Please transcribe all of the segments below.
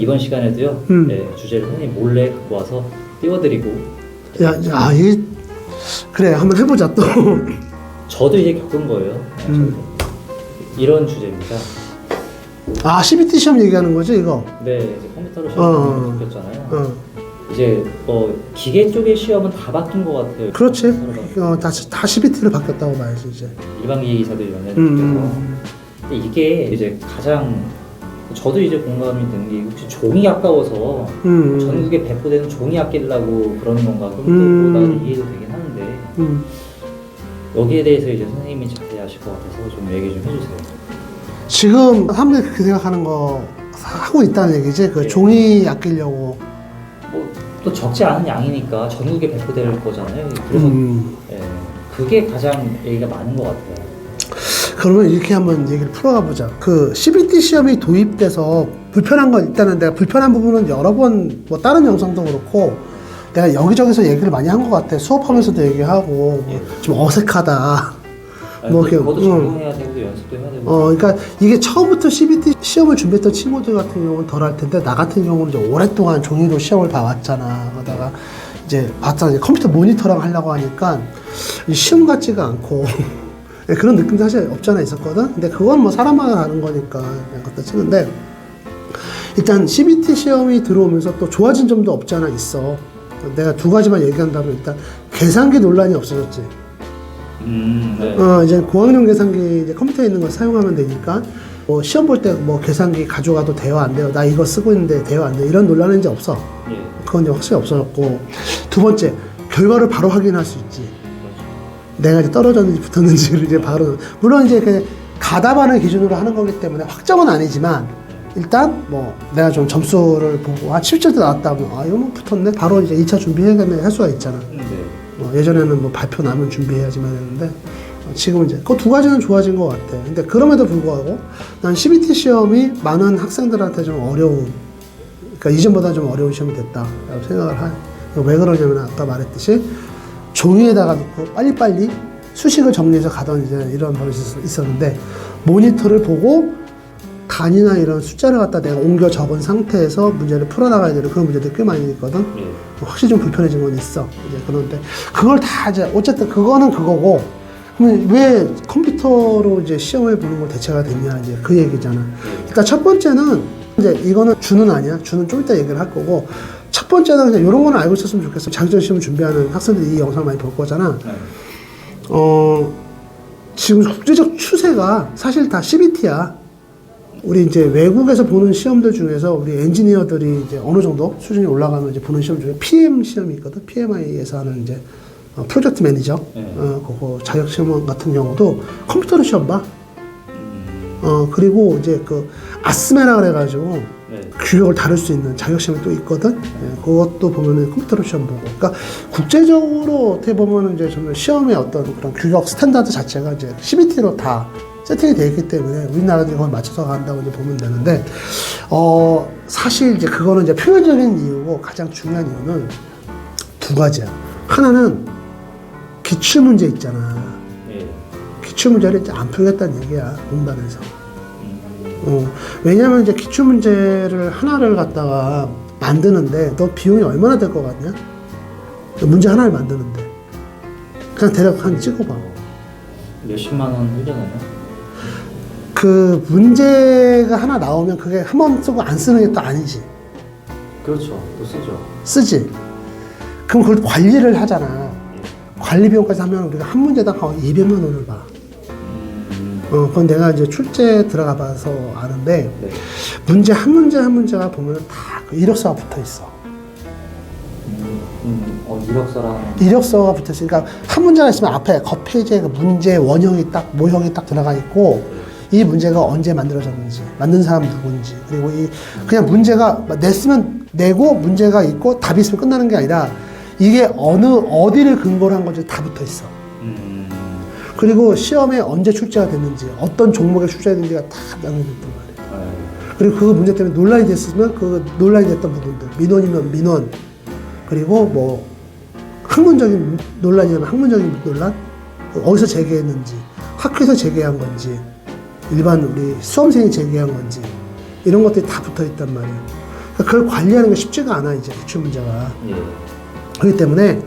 이번 시간에도요. 네, 주제를 선생님 몰래 갖고 와서 띄워드리고. 이게 그래 한번 해보자 또. 저도 이제 겪은 거예요. 이런 주제입니다. CBT 시험 얘기하는 거지 이거? 네, 이제 컴퓨터로 시험 바뀌었잖아요. 이제 기계 쪽의 시험은 다 바뀐 것 같아요. 그렇지. 다 CBT로 바뀌었다고 봐야지 이제. 일반기계 기사들 연예인 바뀌어서. 근데 이게 이제 가장 저도 이제 공감이 되는 게 혹시 종이 아까워서 전국에 배포되는 종이 아끼려고 그러는 건가 컴퓨터보다 이해도 되긴 하는데 여기에 대해서 이제 선생님이 자세히 아실 것 같아서 좀 얘기 좀 해주세요. 지금 사람들이 그렇게 생각하는 거 하고 있다는 얘기지. 그 네. 종이 아끼려고. 또 적지 않은 양이니까 전국에 배포될 거잖아요. 그래서 그게 가장 얘기가 많은 것 같아요. 그러면 이렇게 한번 얘기를 풀어가 보자. 그 CBT 시험이 도입돼서 불편한 건 일단은 내가 불편한 부분은 여러 번 뭐 다른 영상도 그렇고 내가 여기저기서 얘기를 많이 한 것 같아. 수업하면서도 얘기하고 좀 어색하다. 그것도 적응해야 되고 연습도 해야 되고. 그러니까 이게 처음부터 CBT 시험을 준비했던 친구들 같은 경우는 덜 할 텐데 나 같은 경우는 이제 오랫동안 종이로 시험을 봐왔잖아. 그러다가 이제 봤잖아. 이제 컴퓨터 모니터랑 하려고 하니까 시험 같지가 않고 그런 느낌도 사실 없잖아 있었거든. 근데 그건 뭐 사람마다 다른 거니까 그냥 갖다 치는데 일단 CBT 시험이 들어오면서 또 좋아진 점도 없지 않아 있어. 내가 두 가지만 얘기한다면 일단 계산기 논란이 없어졌지. 네. 이제 고학년 계산기 이제 컴퓨터에 있는 걸 사용하면 되니까 뭐 시험 볼 때 뭐 계산기 가져가도 돼요 안 돼요 나 이거 쓰고 있는데 돼요 안 돼요 이런 논란은 이제 없어. 그건 이제 확실히 없어졌고 두 번째 결과를 바로 확인할 수 있지. 내가 이제 떨어졌는지 붙었는지를 이제 바로 물론 이제 그 가답하는 기준으로 하는 거기 때문에 확정은 아니지만 일단 뭐 내가 좀 점수를 보고 17점 나왔다 하면 이거 뭐 붙었네 바로 이제 2차 준비해가면 할 수가 있잖아. 예전에는 뭐 발표 나면 준비해야지만 했는데 지금은 이제 그 두 가지는 좋아진 것 같아. 근데 그럼에도 불구하고 난 CBT 시험이 많은 학생들한테 좀 어려운, 그러니까 이전보다 좀 어려운 시험이 됐다라고 생각을 해. 왜 그러냐면 아까 말했듯이 종이에다가 놓고 빨리빨리 수식을 정리해서 가던 이제 이런 버릇이 있었는데 모니터를 보고 단위나 이런 숫자를 갖다 내가 옮겨 적은 상태에서 문제를 풀어나가야 되는 그런 문제들이 꽤 많이 있거든. 확실히 좀 불편해진 건 있어. 이제 그런데 그걸 다 이제 어쨌든 그거는 그거고 그러면 왜 컴퓨터로 이제 시험을 보는 걸 대체가 됐냐 이제 그 얘기잖아. 일단 첫 번째는 이제 이거는 주는 아니야. 주는 좀 이따 얘기를 할 거고 첫 번째는 그냥 이런 거는 알고 있었으면 좋겠어. 자격증 시험 준비하는 학생들이 이 영상 많이 볼 거잖아. 지금 국제적 추세가 사실 다 CBT야. 우리 이제 외국에서 보는 시험들 중에서 우리 엔지니어들이 이제 어느 정도 수준이 올라가면 이제 보는 시험 중에 PM 시험이 있거든. PMI에서 하는 이제 프로젝트 매니저, 그거 자격 시험 같은 경우도 컴퓨터로 시험 봐. 그리고 이제 그 아스메라 그래가지고 규격을 다룰 수 있는 자격 시험이 또 있거든. 그것도 보면은 컴퓨터로 시험 보고. 그러니까 국제적으로 어떻게 보면은 이제 정말 시험의 어떤 그런 규격 스탠다드 자체가 이제 CBT로 다 세팅이 되어 있기 때문에 우리나라도 그걸 맞춰서 간다고 이제 보면 되는데, 사실 이제 그거는 이제 표면적인 이유고 가장 중요한 이유는 두 가지야. 하나는 기출문제 있잖아. 기출문제를 이제 안 풀겠다는 얘기야, 공단에서. 왜냐면 이제 기출문제를 하나를 갖다가 만드는데 너 비용이 얼마나 될 것 같냐? 문제 하나를 만드는데. 그냥 대략 한 찍어봐. 몇십만 원 흘려나요? 그 문제가 하나 나오면 그게 한 번 쓰고 안 쓰는 게 또 아니지. 그렇죠. 또 쓰죠. 쓰지. 그럼 그걸 관리를 하잖아. 관리 비용까지 하면 우리가 한 문제당 200만 원을 봐. 그건 내가 이제 출제 들어가 봐서 아는데 문제 한 문제가 보면 다 그 이력서가 붙어 있어. 이력서가 붙어 있어. 그러니까 한 문제가 있으면 앞에 겉페이지에 그 문제 원형이 딱 모형이 딱 들어가 있고 이 문제가 언제 만들어졌는지, 만든 사람 누군지, 그리고 이 그냥 문제가 냈으면 내고 문제가 있고 답이 있으면 끝나는 게 아니라 이게 어디를 근거로 한 건지 다 붙어 있어. 그리고 시험에 언제 출제가 됐는지, 어떤 종목에 출제됐는지가 다 나눠져 있단 말이야. 그리고 그 문제 때문에 논란이 됐으면 그 논란이 됐던 부분들, 민원이면 민원, 그리고 뭐 학문적인 논란이면 학문적인 논란, 어디서 제기했는지, 학교에서 제기한 건지, 일반 우리 수험생이 제기한 건지 이런 것들이 다 붙어 있단 말이에요. 그러니까 그걸 관리하는 게 쉽지가 않아 이제 기출 문제가. 예. 그렇기 때문에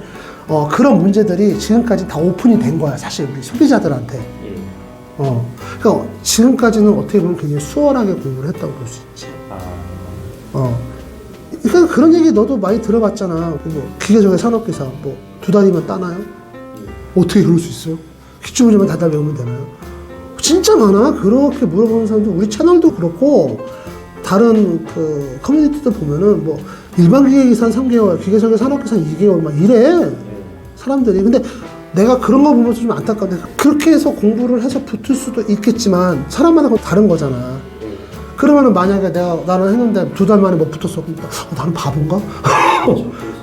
그런 문제들이 지금까지 다 오픈이 된 거야 사실 우리 소비자들한테. 예. 그러니까 지금까지는 어떻게 보면 굉장히 수월하게 공부를 했다고 볼 수 있지. 그러니까 그런 얘기 너도 많이 들어봤잖아. 뭐 기계적인 산업기사 뭐 2달이면 따나요? 어떻게 그럴 수 있어요? 기출문제만 다 외우면 되나요? 진짜 많아. 그렇게 물어보는 사람들 우리 채널도 그렇고 다른 그 커뮤니티도 보면은 뭐 일반 기계기사 3개월, 기계적인 산업기사 2개월 막 이래 사람들이. 근데 내가 그런 거 보면서 좀 안타까운데 그렇게 해서 공부를 해서 붙을 수도 있겠지만 사람마다 그건 다른 거잖아. 그러면은 만약에 나는 했는데 2달 만에 못 붙었어. 그러니까 나는 바본가?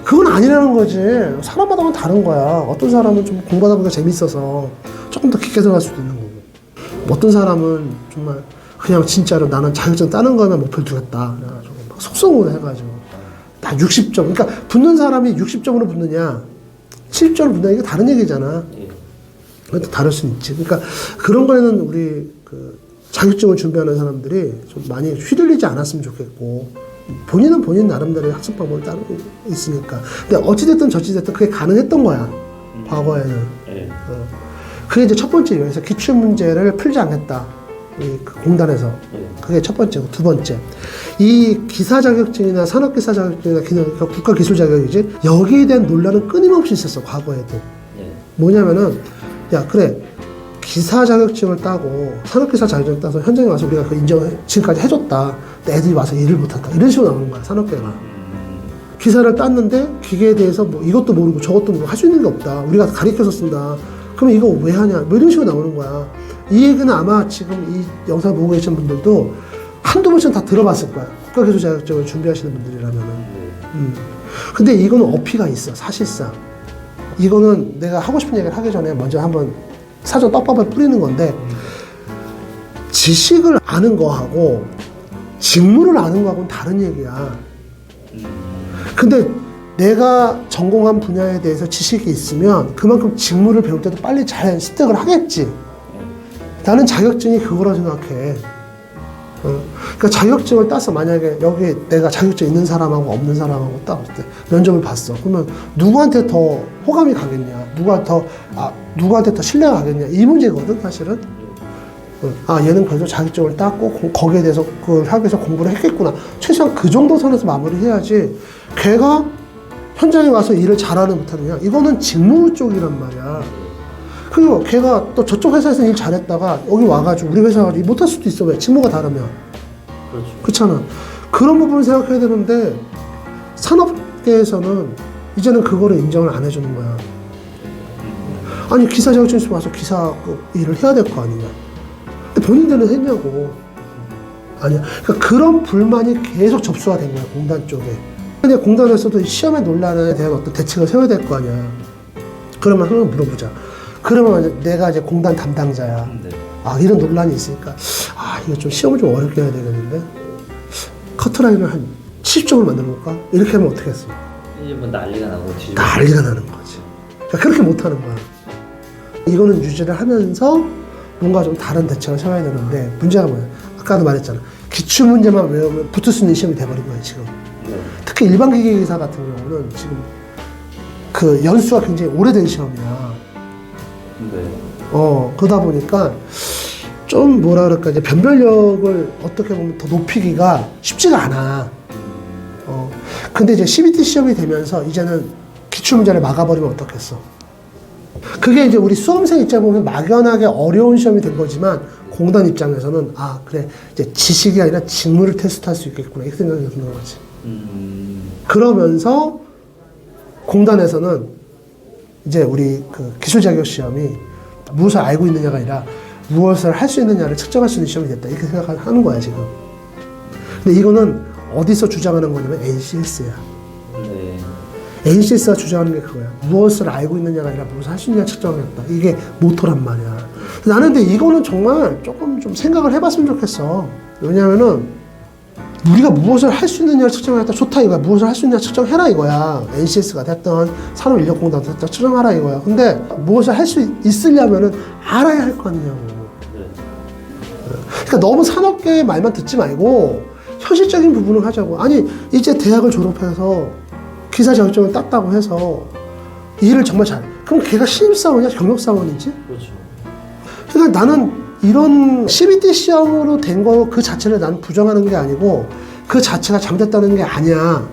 그건 아니라는 거지. 사람마다는 다른 거야. 어떤 사람은 좀 공부하다 보니까 재밌어서 조금 더 깊게 들어갈 수도 있는 거고. 어떤 사람은 정말 그냥 진짜로 나는 자격증 따는 거면 목표를 두겠다. 그래가지고 막 속성으로 해가지고 다 60점. 그러니까 붙는 사람이 60점으로 붙느냐 70점으로 붙느냐 이게 다른 얘기잖아. 그것도 다를 수는 있지. 그러니까 그런 거에는 우리 그 자격증을 준비하는 사람들이 좀 많이 휘둘리지 않았으면 좋겠고 본인은 본인 나름대로의 학습 방법을 따르고 있으니까. 근데 어찌됐든 저찌됐든 그게 가능했던 거야 과거에는. 그게 이제 첫 번째 이유에서 기출 문제를 풀지 않겠다 이 그 공단에서. 그게 첫 번째고, 두 번째 이 기사 자격증이나 산업기사 자격증이나 그러니까 국가 기술 자격이지 여기에 대한 논란은 끊임없이 있었어 과거에도. 뭐냐면은 야 그래 기사 자격증을 따고 산업기사 자격증을 따서 현장에 와서 우리가 그 인정을 지금까지 해줬다. 근데 애들이 와서 일을 못한다. 이런 식으로 나오는 거야 산업계가. 기사를 땄는데 기계에 대해서 뭐 이것도 모르고 저것도 모르고 할 수 있는 게 없다. 우리가 가르쳐서 쓴다. 그러면 이거 왜 하냐? 뭐 이런 식으로 나오는 거야. 이 얘기는 아마 지금 이 영상 보고 계신 분들도 한두 번씩 다 들어봤을 거야. 국가기술 자격증을 준비하시는 분들이라면은. 근데 이거는 어피가 있어 사실상. 이거는 내가 하고 싶은 얘기를 하기 전에 먼저 한번 사전 떡밥을 뿌리는 건데 지식을 아는 거하고 직무를 아는 거하고는 다른 얘기야. 근데 내가 전공한 분야에 대해서 지식이 있으면 그만큼 직무를 배울 때도 빨리 잘 습득을 하겠지. 나는 자격증이 그거라 생각해. 그러니까 자격증을 따서 만약에 여기 내가 자격증 있는 사람하고 없는 사람하고 딱 때 면접을 봤어. 그러면 누구한테 더 호감이 가겠냐? 누구한테 더 신뢰가 가겠냐? 이 문제거든 사실은. 얘는 그래도 자격증을 땄고 거기에 대해서 그걸 하기 위해서 공부를 했겠구나. 최소한 그 정도 선에서 마무리해야지. 걔가 현장에 와서 일을 잘하는 못하느냐? 이거는 직무 쪽이란 말이야. 그리고 걔가 또 저쪽 회사에서 일 잘했다가 여기 와가지고 우리 회사가 일 못할 수도 있어. 왜? 직무가 다르면. 그렇죠. 그렇잖아. 그런 부분을 생각해야 되는데 산업계에서는 이제는 그거를 인정을 안 해주는 거야. 아니 기사 자격증 있으면 와서 기사 일을 해야 될 거 아니냐. 근데 본인들은 했냐고. 아니야. 그러니까 그런 불만이 계속 접수가 된 거야 공단 쪽에. 근데 공단에서도 시험의 논란에 대한 어떤 대책을 세워야 될 거 아니야. 그러면 한번 물어보자. 그러면 내가 이제 공단 담당자야. 이런 논란이 있으니까 이거 좀 시험을 좀 어렵게 해야 되겠는데 커트라인을 한 70점을 만들어 볼까? 이렇게 하면 어떻게 했어? 이제 뭐 난리가 나고 뒤집어. 난리가 나는 거지. 그러니까 그렇게 못하는 거야. 이거는 유지를 하면서 뭔가 좀 다른 대책을 세워야 되는데 문제가 뭐야? 아까도 말했잖아. 기출 문제만 외우면 붙을 수 있는 시험이 돼버린 거야 지금. 특히 일반 기계기사 같은 경우는 지금 그 연수가 굉장히 오래된 시험이야. 그러다 보니까 좀 뭐라 그럴까 이제 변별력을 어떻게 보면 더 높이기가 쉽지가 않아. 근데 이제 CBT 시험이 되면서 이제는 기출 문제를 막아버리면 어떻겠어? 그게 이제 우리 수험생 입장에 보면 막연하게 어려운 시험이 된 거지만 공단 입장에서는 그래 이제 지식이 아니라 직무를 테스트할 수 있겠구나 이렇게 생각이 드는 거지. 그러면서 공단에서는 이제 우리 그 기술 자격 시험이 무엇을 알고 있느냐가 아니라 무엇을 할 수 있느냐를 측정할 수 있는 시험이 됐다 이렇게 생각하는 거야 지금. 근데 이거는 어디서 주장하는 거냐면 NCS야. NCS가 주장하는 게 그거야. 무엇을 알고 있느냐가 아니라 무엇을 할 수 있느냐 측정하겠다. 이게 모토란 말이야. 나는 근데 이거는 정말 조금 좀 생각을 해봤으면 좋겠어. 왜냐면은 우리가 무엇을 할 수 있느냐를 측정하겠다. 좋다 이거야. 무엇을 할 수 있느냐 측정해라 이거야. NCS가 됐던 산업인력공단도 됐던 측정하라 이거야. 근데 무엇을 할 수 있으려면은 알아야 할 거 아니냐고. 그러니까 너무 산업계의 말만 듣지 말고 현실적인 부분을 하자고. 아니 이제 대학을 졸업해서 기사 자격증을 땄다고 해서 일을 정말 잘해. 그럼 걔가 신입사원이야 경력사원이지? 그렇죠. 그러니까 나는 이런 CBT 시험으로 된 거 그 자체를 나는 부정하는 게 아니고 그 자체가 잘못됐다는 게 아니야.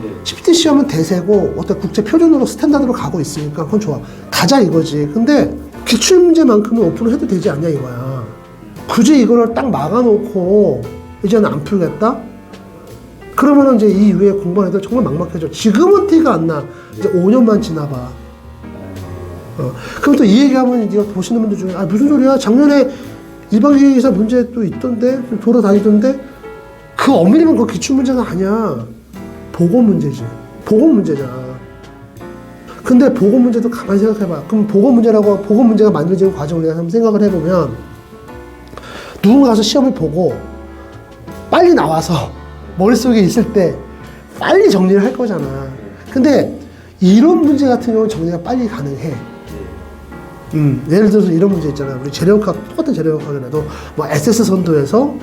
네. CBT 시험은 대세고 어떤 국제 표준으로 스탠다드로 가고 있으니까 그건 좋아. 가자 이거지. 근데 기출문제만큼은 오픈을 해도 되지 않냐 이거야. 굳이 이거를 딱 막아놓고 이제는 안 풀겠다? 그러면은 이제 이 이후에 공부하는 애들 정말 막막해져. 지금은 티가 안 나. 이제 5년만 지나봐. 그럼 또 이 얘기하면 이제 보시는 분들 중에 무슨 소리야? 작년에 일반기사 문제 또 있던데? 돌아다니던데? 그 엄밀히면 그 기출문제가 아니야. 보고 문제지. 보고 문제잖아. 근데 보고 문제도 가만히 생각해봐. 그럼 보고 문제라고 보고 문제가 만들어지는 과정을 내가 한번 생각을 해보면 누군가 가서 시험을 보고 빨리 나와서 머릿속에 있을 때 빨리 정리를 할 거잖아. 근데 이런 문제 같은 경우는 정리가 빨리 가능해. 예를 들어서 이런 문제 있잖아. 우리 재료학학, 똑같은 재료학학이라도 뭐 SS 선도에서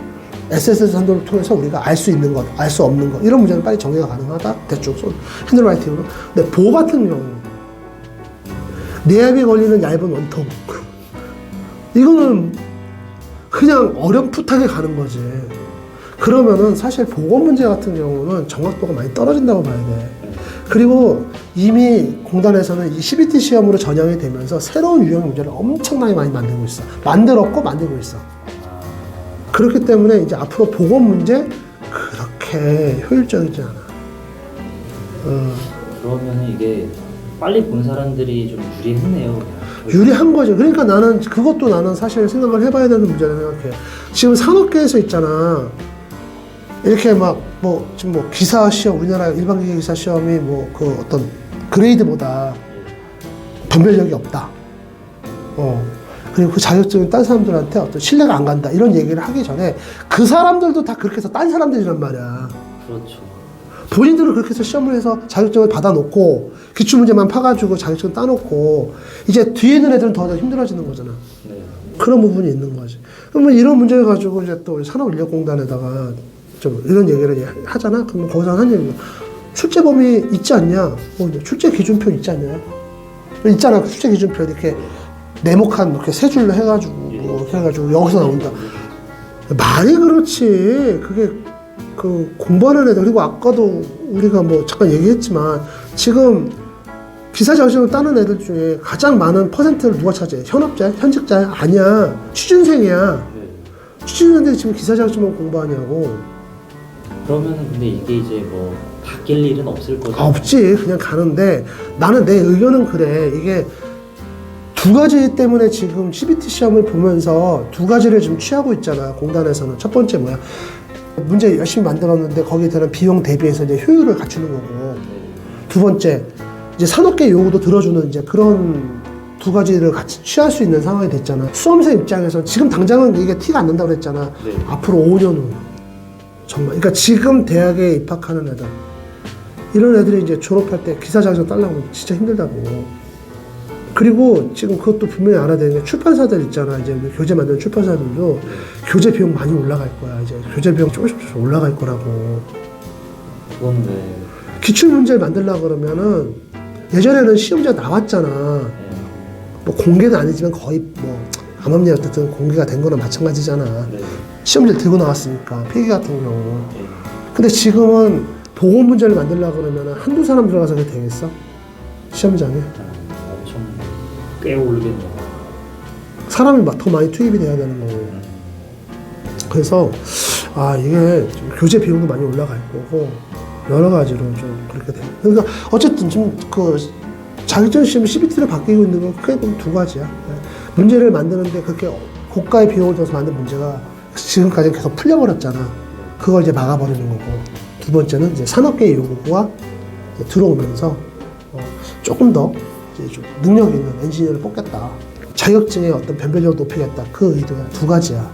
SS 선도를 통해서 우리가 알 수 있는 것, 알 수 없는 것 이런 문제는 빨리 정리가 가능하다. 대충 핸들라이팅으로. 근데 보 같은 경우 내압이 걸리는 얇은 원통 이거는 그냥 어렴풋하게 가는 거지. 그러면은 사실 보고 문제 같은 경우는 정확도가 많이 떨어진다고 봐야 돼. 그리고 이미 공단에서는 이 CBT 시험으로 전형이 되면서 새로운 유형 문제를 엄청나게 많이 만들고 있어. 만들고 있어. 그렇기 때문에 이제 앞으로 보고 문제 그렇게 효율적이지 않아. 그러면 이게 빨리 본 사람들이 좀 유리했네요. 유리한 거죠. 그러니까 나는 그것도 나는 사실 생각을 해봐야 되는 문제라고 생각해. 지금 산업계에서 있잖아. 이렇게 막 지금 기사 시험, 우리나라 일반기계 기사 시험이 그 어떤 그레이드보다 변별력이 없다. 그리고 그 자격증은 딴 사람들한테 어떤 신뢰가 안 간다. 이런 얘기를 하기 전에 그 사람들도 다 그렇게 해서 딴 사람들이란 말이야. 그렇죠. 본인들은 그렇게 해서 시험을 해서 자격증을 받아놓고 기출문제만 파가지고 자격증 따놓고 이제 뒤에 있는 애들은 더 힘들어지는 거잖아. 네. 그런 부분이 있는 거지. 그러면 이런 문제를 가지고 이제 또 산업인력공단에다가 좀 이런 얘기를 하잖아. 그러면 거기서 하는 얘기가 출제범위 있지 않냐? 출제 기준표 있지 않냐? 있잖아. 출제 기준표 이렇게 네모칸 이렇게 세 줄로 해가지고 이렇게 해가지고 여기서 나온다. 말이 그렇지. 그게 그 공부하는 애들 그리고 아까도 우리가 잠깐 얘기했지만 지금 기사 자격증을 따는 애들 중에 가장 많은 퍼센트를 누가 차지해? 현업자야? 현직자야? 아니야. 취준생이야. 취준생들이 지금 기사 자격증만 공부하냐고. 그러면은 근데 이게 이제 바뀔 일은 없을 거죠? 없지. 그냥 가는데 나는 내 의견은 그래. 이게 두 가지 때문에 지금 CBT 시험을 보면서 두 가지를 지금 취하고 있잖아. 공단에서는. 첫 번째 뭐야? 문제 열심히 만들었는데 거기에 대한 비용 대비해서 이제 효율을 갖추는 거고. 두 번째, 이제 산업계 요구도 들어주는 이제 그런 두 가지를 같이 취할 수 있는 상황이 됐잖아. 수험생 입장에서 지금 당장은 이게 티가 안 난다고 그랬잖아. 네. 앞으로 5년 후. 정말. 그러니까 지금 대학에 입학하는 애들. 이런 애들이 이제 졸업할 때 기사 자격증 따려고 진짜 힘들다고. 그리고 지금 그것도 분명히 알아야 되는 게 출판사들 있잖아. 이제 우리 교재 만드는 출판사들도 교재 비용 많이 올라갈 거야. 이제 교재 비용 조금씩 올라갈 거라고. 그건 왜? 기출문제를 만들려고 그러면은 예전에는 시험지가 나왔잖아. 공개는 아니지만 거의 암암리 어쨌든 공개가 된 거나 마찬가지잖아. 네. 시험지를 들고 나왔으니까 필기 같은 경우. 근데 지금은 보고 문제를 만들려고 그러면은 한두 사람 들어가서 그게 되겠어? 시험장에? 엄청 꽤 오르겠네요. 사람이 더 많이 투입이 돼야 되는 거고. 그래서 이게 좀 교재 비용도 많이 올라갈 거고 여러 가지로 좀 그렇게 돼요. 그러니까 어쨌든 좀 자격증 시험 CBT로 바뀌고 있는 건 크게 보면 두 가지야. 문제를 만드는데 그렇게 고가의 비용을 들여서 만든 문제가 지금까지 계속 풀려버렸잖아. 그걸 이제 막아버리는 거고. 두 번째는 이제 산업계의 요구가 들어오면서 조금 더 이제 좀 능력 있는 엔지니어를 뽑겠다. 자격증의 어떤 변별력을 높이겠다. 그 의도야. 두 가지야.